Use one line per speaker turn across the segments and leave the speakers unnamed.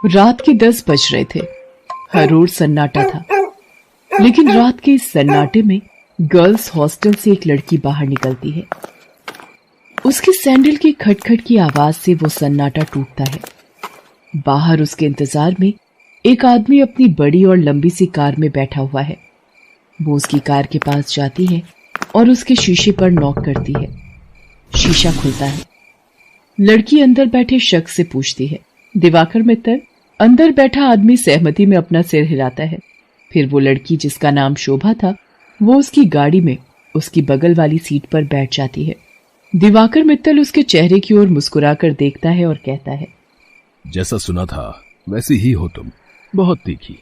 रात के 10 बज रहे थे। हर ओर सन्नाटा था, लेकिन रात के इस सन्नाटे में गर्ल्स हॉस्टल से एक लड़की बाहर निकलती है। उसके सैंडल की खटखट की आवाज से वो सन्नाटा टूटता है। बाहर उसके इंतजार में एक आदमी अपनी बड़ी और लंबी सी कार में बैठा हुआ है। वो उसकी कार के पास जाती है और उसके शीशे पर नॉक करती है। शीशा खुलता है। लड़की अंदर बैठे शख्स से पूछती है, दिवाकर मित्तल? अंदर बैठा आदमी सहमति में अपना सिर हिलाता है। फिर वो लड़की, जिसका नाम शोभा था, वो उसकी गाड़ी में उसकी बगल वाली सीट पर बैठ जाती है। दिवाकर मित्तल उसके चेहरे की ओर मुस्कुराकर देखता है और कहता है,
जैसा सुना था वैसी ही हो तुम, बहुत तीखी,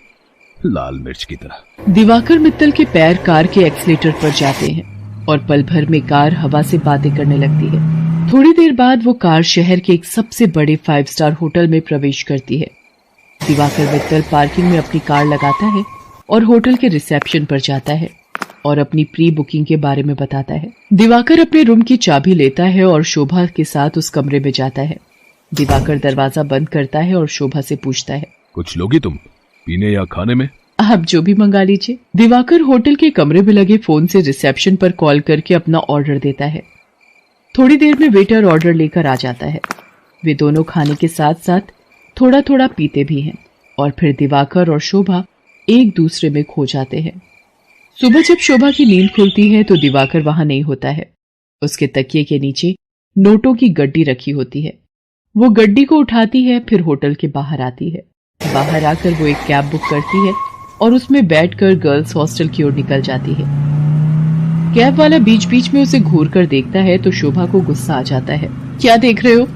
लाल मिर्च की तरह।
दिवाकर मित्तल के पैर कार के एक्सीलेटर पर जाते हैं और पल भर में कार हवा से बातें करने लगती है। थोड़ी देर बाद वो कार शहर के एक सबसे बड़े 5 स्टार होटल में प्रवेश करती है। दिवाकर मित्तल पार्किंग में अपनी कार लगाता है और होटल के रिसेप्शन पर जाता है और अपनी प्री बुकिंग के बारे में बताता है। दिवाकर अपने रूम की चाबी लेता है और शोभा के साथ उस कमरे में जाता है। दिवाकर दरवाजा बंद करता है और शोभा से पूछता है,
कुछ लोगी तुम, पीने या खाने में?
आप जो भी मंगा लीजिए। दिवाकर होटल के कमरे में लगे फोन से रिसेप्शन पर कॉल करके अपना ऑर्डर देता है। थोड़ी देर में वेटर ऑर्डर लेकर आ जाता है। वे दोनों खाने के साथ साथ थोड़ा थोड़ा पीते भी हैं और फिर दिवाकर और शोभा एक दूसरे में खो जाते हैं। सुबह जब शोभा की नींद खुलती है तो दिवाकर वहां नहीं होता है। उसके तकिए के नीचे नोटों की गड्डी रखी होती है। वो गड्डी को उठाती है, फिर होटल के बाहर आती है। बाहर आकर वो एक कैब बुक करती है और उसमें बैठकर गर्ल्स हॉस्टल की ओर निकल जाती है। कैब वाला बीच बीच में उसे घूर कर देखता है तो शोभा को गुस्सा आ जाता है। क्या देख रहे हो?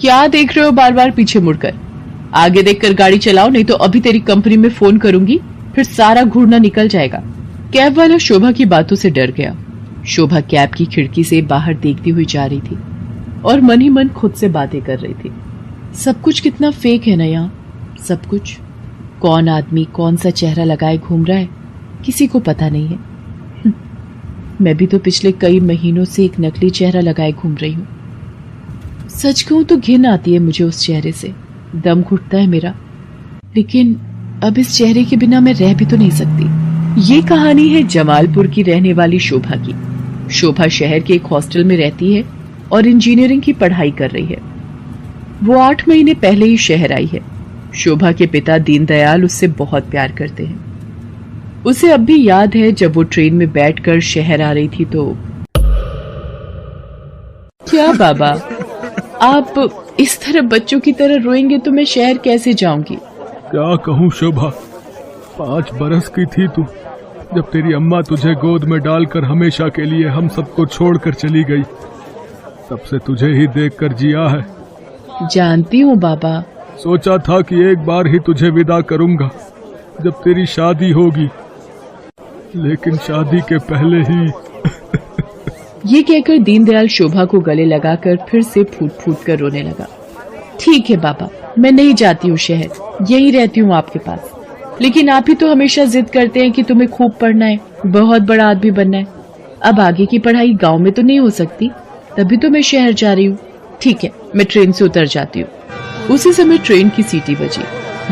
क्या देख रहे हो बार बार पीछे मुड़कर? आगे देखकर गाड़ी चलाओ, नहीं तो अभी तेरी कंपनी में फोन करूंगी, फिर सारा घूरना निकल जाएगा। कैब वाला शोभा की बातों से डर गया। शोभा कैब की खिड़की से बाहर देखती हुई जा रही थी और मन ही मन खुद से बातें कर रही थी। सब कुछ कितना फेक है ना यहाँ, सब कुछ। कौन आदमी कौन सा चेहरा लगाए घूम रहा है, किसी को पता नहीं है। मैं भी तो पिछले कई महीनों से एक नकली चेहरा लगाए घूम रही हूँ। सच कहूं तो घिन आती है मुझे उस चेहरे से, दम घुटता है मेरा। लेकिन अब इस चेहरे के बिना मैं रह भी तो नहीं सकती। ये कहानी है जमालपुर की रहने वाली शोभा की। शोभा शहर के एक हॉस्टल में रहती है और इंजीनियरिंग की पढ़ाई कर रही है। वो 8 महीने पहले ही शहर आई है। शोभा के पिता दीनदयाल उससे बहुत प्यार करते हैं। उसे अब भी याद है जब वो ट्रेन में बैठकर शहर आ रही थी तो। क्या बाबा, आप इस तरह बच्चों की तरह रोएंगे तो मैं शहर कैसे जाऊंगी?
क्या कहूँ शोभा, 5 बरस की थी तू जब तेरी अम्मा तुझे गोद में डालकर हमेशा के लिए हम सबको छोड़कर चली गई। तब से तुझे ही देखकर जिया है।
जानती हूँ बाबा।
सोचा था कि एक बार ही तुझे विदा करूंगा जब तेरी शादी होगी, लेकिन शादी के पहले ही।
ये कहकर दीनदयाल शोभा को गले लगाकर फिर से फूट फूट कर रोने लगा। ठीक है बाबा, मैं नहीं जाती हूँ शहर, यही रहती हूँ आपके पास। लेकिन आप ही तो हमेशा जिद करते हैं कि तुम्हें खूब पढ़ना है, बहुत बड़ा आदमी बनना है। अब आगे की पढ़ाई गांव में तो नहीं हो सकती, तभी तो मैं शहर जा रही हूँ। ठीक है, मैं ट्रेन से उतर जाती हूँ। उसी समय ट्रेन की सीटी बजी।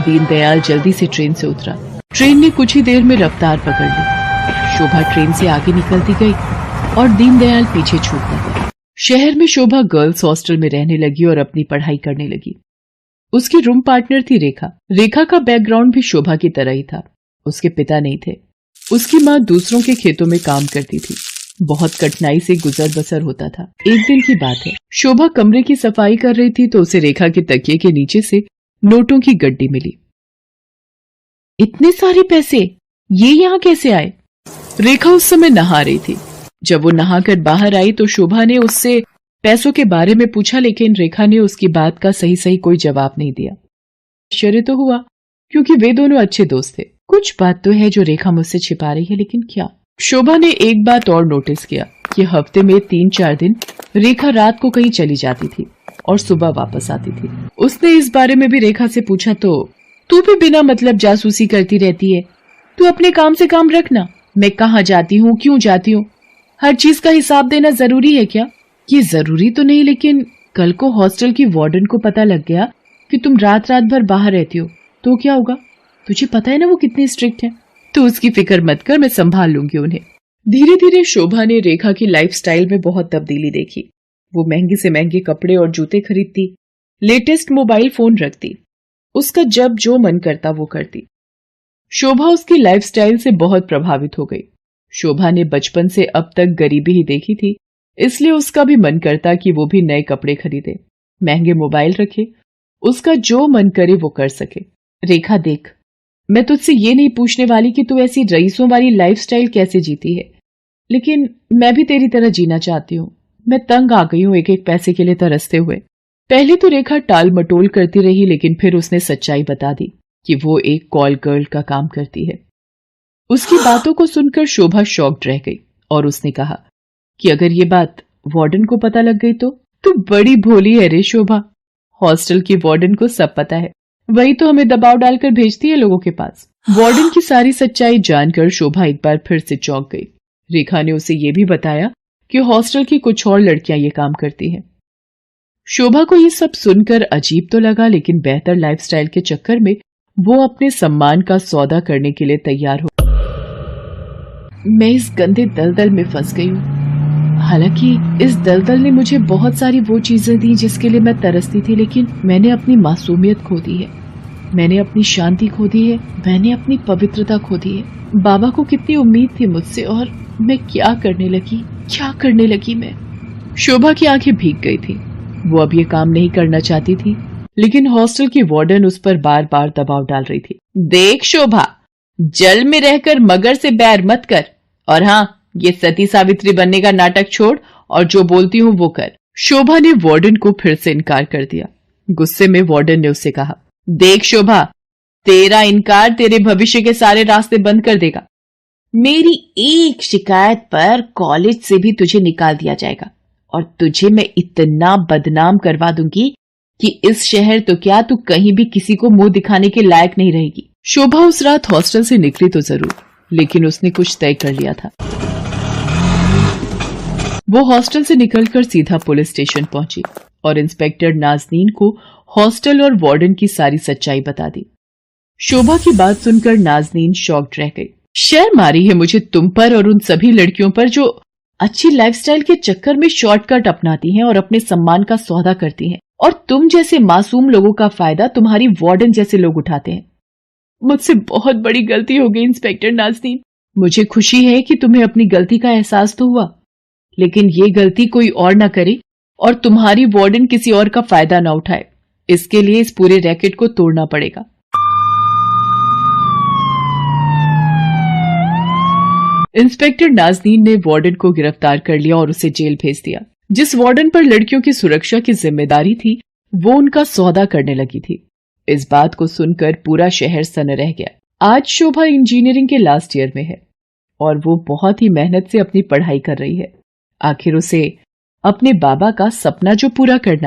दीनदयाल जल्दी से ट्रेन से उतरा। ट्रेन ने कुछ ही देर में रफ्तार पकड़ ली। शोभा ट्रेन से आगे निकलती गई और दीनदयाल पीछे छूटता गया। शहर में शोभा गर्ल्स हॉस्टल में रहने लगी और अपनी पढ़ाई करने लगी। उसकी रूम पार्टनर थी रेखा। रेखा का बैकग्राउंड भी शोभा की तरह ही था। उसके पिता नहीं थे। उसकी माँ दूसरों के खेतों में काम करती थी। बहुत कठिनाई से गुजर बसर होता था। एक दिन की बात है, शोभा कमरे की सफाई कर रही थी तो उसे रेखा के तकिए के नीचे से नोटों की गड्डी मिली। इतने सारे पैसे, ये यहाँ कैसे आए? रेखा उस समय नहा रही थी। जब वो नहाकर बाहर आई तो शोभा ने उससे पैसों के बारे में पूछा, लेकिन रेखा ने उसकी बात का सही सही कोई जवाब नहीं दिया। आश्चर्य तो हुआ क्योंकि वे दोनों अच्छे दोस्त थे। कुछ बात तो है जो रेखा मुझसे छिपा रही है, लेकिन क्या? शोभा ने एक बात और नोटिस किया कि हफ्ते में 3-4 दिन रेखा रात को कहीं चली जाती थी और सुबह वापस आती थी। उसने इस बारे में भी रेखा से पूछा तो तू भी बिना मतलब जासूसी करती रहती है, तू अपने काम से काम रखना। मैं कहाँ जाती हूँ, क्यों जाती हूँ, हर चीज का हिसाब देना जरूरी है क्या? ये जरूरी तो नहीं, लेकिन कल को हॉस्टल की वार्डन को पता लग गया कि तुम रात रात भर बाहर रहती हो तो क्या होगा? तुझे पता है ना वो कितनी स्ट्रिक्ट है। तो उसकी फिक्र मत कर, मैं संभाल लूंगी उन्हें। धीरे धीरे शोभा ने रेखा की लाइफस्टाइल में बहुत तब्दीली देखी। वो महंगे से महंगे कपड़े और जूते खरीदती, लेटेस्ट मोबाइल फोन रखती, उसका जब जो मन करता वो करती। शोभा उसकी लाइफस्टाइल से बहुत प्रभावित हो गई। शोभा ने बचपन से अब तक गरीबी ही देखी थी, इसलिए उसका भी मन करता कि वो भी नए कपड़े खरीदे, महंगे मोबाइल रखे, उसका जो मन करे वो कर सके। रेखा देख, मैं तुझसे ये नहीं पूछने वाली कि तू ऐसी रईसों वाली लाइफस्टाइल कैसे जीती है, लेकिन मैं भी तेरी तरह जीना चाहती हूँ। मैं तंग आ गई हूँ एक एक पैसे के लिए तरसते हुए। पहले तो रेखा टाल मटोल करती रही, लेकिन फिर उसने सच्चाई बता दी कि वो एक कॉल गर्ल का काम करती है। उसकी बातों को सुनकर शोभा शॉक्ड रह गई और उसने कहा कि अगर ये बात वार्डन को पता लग गई तो? तू बड़ी भोली है रे शोभा। हॉस्टल की वार्डन को सब पता है, वही तो हमें दबाव डालकर भेजती है लोगों के पास। वार्डन की सारी सच्चाई जानकर शोभा एक बार फिर से चौंक गई। रेखा ने उसे ये भी बताया कि हॉस्टल की कुछ और लड़कियां ये काम करती हैं। शोभा को ये सब सुनकर अजीब तो लगा, लेकिन बेहतर लाइफस्टाइल के चक्कर में वो अपने सम्मान का सौदा करने के लिए तैयार हो। मैं इस गंदे दलदल में फंस गई हूँ। हालांकि इस दलदल ने मुझे बहुत सारी वो चीजें दी जिसके लिए मैं तरसती थी, लेकिन मैंने अपनी मासूमियत खो दी है, मैंने अपनी शांति खो दी है, मैंने अपनी पवित्रता खो दी है। बाबा को कितनी उम्मीद थी मुझसे, और मैं क्या करने लगी मैं। शोभा की आंखें भीग गई थी। वो अब ये काम नहीं करना चाहती थी, लेकिन हॉस्टल की वार्डन उस पर बार बार दबाव डाल रही थी। देख शोभा, जल में रहकर मगर से बैर मत कर, और हाँ, ये सती सावित्री बनने का नाटक छोड़ और जो बोलती हूँ वो कर। शोभा ने वार्डन को फिर से इनकार कर दिया। गुस्से में वार्डन ने उससे कहा, देख शोभा, तेरा इनकार तेरे भविष्य के सारे रास्ते बंद कर देगा। मेरी एक शिकायत पर कॉलेज से भी तुझे निकाल दिया जाएगा, और तुझे मैं इतना बदनाम करवा दूंगी कि इस शहर तो क्या, तू कहीं भी किसी को मुंह दिखाने के लायक नहीं रहेगी। शोभा उस रात हॉस्टल से निकली तो जरूर, लेकिन उसने कुछ तय कर लिया था। वो हॉस्टल से निकलकर सीधा पुलिस स्टेशन पहुंची और इंस्पेक्टर नाज़नीन को हॉस्टल और वार्डन की सारी सच्चाई बता दी। शोभा की बात सुनकर नाज़नीन शॉक्ड रह गई। शर्म आ रही है मुझे तुम पर और उन सभी लड़कियों पर जो अच्छी लाइफस्टाइल के चक्कर में शॉर्टकट अपनाती हैं और अपने सम्मान का सौदा करती हैं, और तुम जैसे मासूम लोगों का फायदा तुम्हारी वार्डन जैसे लोग उठाते हैं। मुझसे बहुत बड़ी गलती हो गई इंस्पेक्टर नाज़नीन। मुझे खुशी है कि तुम्हें अपनी गलती का एहसास तो हुआ, लेकिन ये गलती कोई और ना करे और तुम्हारी वार्डन किसी और का फायदा ना उठाए। इसके लिए इस पूरे रैकेट को तोड़ना पड़ेगा। इंस्पेक्टर नाज़नीन ने वार्डन को गिरफ्तार कर लिया और उसे जेल भेज दिया। जिस वार्डन पर लड़कियों की सुरक्षा की जिम्मेदारी थी, वो उनका सौदा करने लगी थी। इस बात को सुनकर पूरा शहर सन रह गया। आज शोभा इंजीनियरिंग के लास्ट ईयर में है और वो बहुत ही मेहनत से अपनी पढ़ाई कर रही है। आखिर उसे अपने बाबा का सपना जो पूरा करना